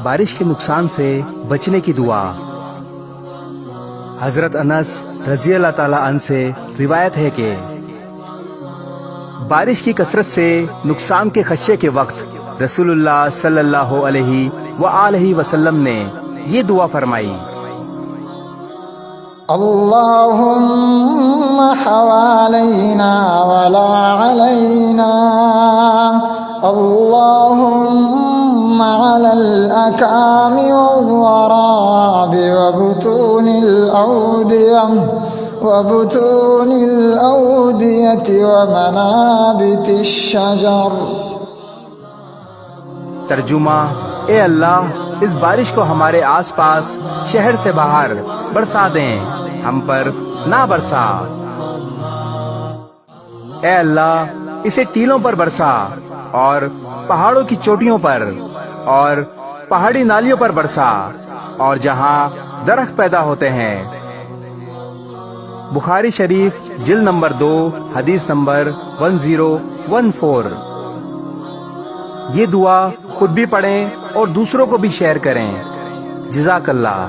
بارش کے نقصان سے بچنے کی دعا۔ حضرت انس رضی اللہ تعالیٰ عنہ سے روایت ہے کہ بارش کی کثرت سے نقصان کے خدشے کے وقت رسول اللہ صلی اللہ علیہ وآلہ وسلم نے یہ دعا فرمائی: اللهم حوالينا ولا علينا، اللهم على الأكام والضراب وبطون الأودية ومنابت الشجر۔ ترجمہ: اے اللہ، اس بارش کو ہمارے آس پاس شہر سے باہر برسا دیں، ہم پر نہ برسا۔ اے اللہ، اسے ٹیلوں پر برسا اور پہاڑوں کی چوٹیوں پر اور پہاڑی نالیوں پر برسا اور جہاں درخت پیدا ہوتے ہیں۔ بخاری شریف جلد نمبر 2 حدیث نمبر 1014۔ یہ دعا خود بھی پڑھیں اور دوسروں کو بھی شیئر کریں۔ جزاک اللہ۔